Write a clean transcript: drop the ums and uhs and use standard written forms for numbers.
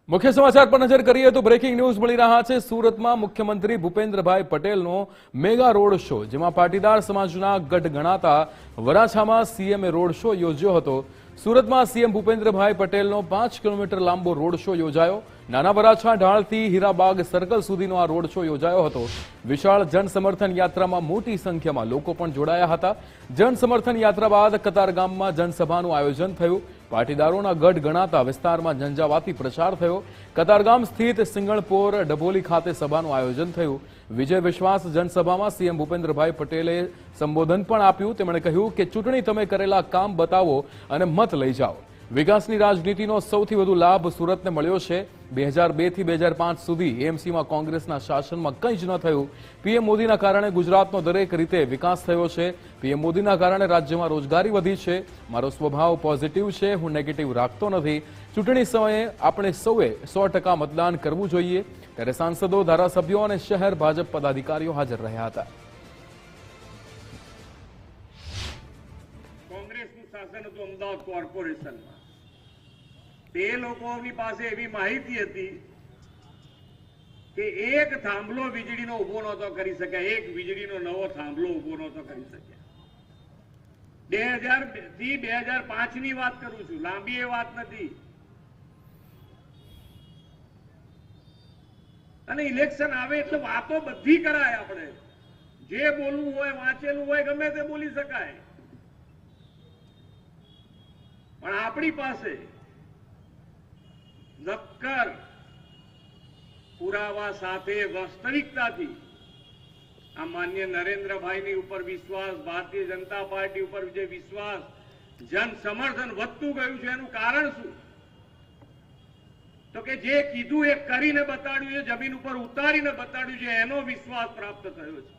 મુખ્ય સમાચાર પર નજર કરીએ તો બ્રેકિંગ ન્યૂઝ મળી રહ્યા છે। સુરતમાં મુખ્યમંત્રી ભૂપેન્દ્રભાઈ પટેલનો મેગા રોડ શો, જેમાં પાટીદાર સમાજના ગઢ ગણાતા વરાછામાં સીએમએ રોડ શો યોજ્યો હતો। સુરતમાં સીએમ ભૂપેન્દ્રભાઈ પટેલનો 5 કિલોમીટર લાંબો રોડ શો યોજાયો। નાના વરાછા ઢાળથી હીરાબાગ સર્કલ સુધીનો આ રોડ શો યોજાયો હતો। વિશાળ જનસમર્થન યાત્રામાં મોટી સંખ્યામાં લોકો પણ જોડાયા હતા। જનસમર્થન યાત્રા બાદ કતારગામમાં જનસભાનું આયોજન થયું। પાટીદારોના ગઢ ગણાતા વિસ્તારમાં ઝંઝાવાતી પ્રચાર થયો। કતારગામ સ્થિત સિંગણપોર ડભોલી ખાતે સભાનું આયોજન થયું। વિજય વિશ્વાસ જનસભામાં સીએમ ભૂપેન્દ્રભાઈ પટેલે સંબોધન પણ આપ્યું। તેમણે કહ્યું કે ચૂંટણી તમે કરેલા કામ બતાવો અને મત લઈ જાઓ। વિકાસની રાજનીતિનો સૌથી વધુ લાભ સુરતને મળ્યો છે। 2002 થી 2005 સુધી એએમસીમાં કોંગ્રેસના શાસનમાં કંઈ જ ન થયું। પીએમ મોદીના કારણે ગુજરાતનો દરેક રીતે વિકાસ થયો છે। પીએમ મોદીના કારણે રાજ્યમાં રોજગારી વધી છે। મારો સ્વભાવ પોઝિટિવ છે, હું નેગેટિવ રાખતો નથી। ચૂંટણી સમયે આપણે સૌએ 100% મતદાન કરવું જોઈએ। ત્યારે સાંસદો, ધારાસભ્યો અને શહેર ભાજપ પદાધિકારીઓ હાજર રહ્યા હતા। કોંગ્રેસનું શાસન હતું અમદાવાદ કોર્પોરેશનમાં। તે લોકોની પાસે એવી માહિતી હતી કે એક થાંભલો વીજળીનો ઉભો નહોતો કરી શક્યા, એક વીજળીનો નવો થાંભલો ઉભો નહોતો કરી શક્યા। 2000 થી 2005 ની વાત કરું છું, લાંબી એ વાત નથી। અને ઇલેક્શન આવે એટલે વાતો બધી કરાય, આપણે જે બોલવું હોય, વાંચેલું હોય, ગમે તે બોલી શકાય। પણ આપણી પાસે નક્કર પુરાવા સાથે વાસ્તવિકતાથી આ માન્ય નરેન્દ્રભાઈની ઉપર વિશ્વાસ, ભારતીય જનતા પાર્ટી ઉપર જે વિશ્વાસ, જન સમર્થન વધતું ગયું છે, એનું કારણ શું? તો કે જે કીધું એ કરીને બતાડ્યું, એ જમીન ઉપર ઉતારીને બતાડ્યું છે, એનો વિશ્વાસ પ્રાપ્ત થયો છે।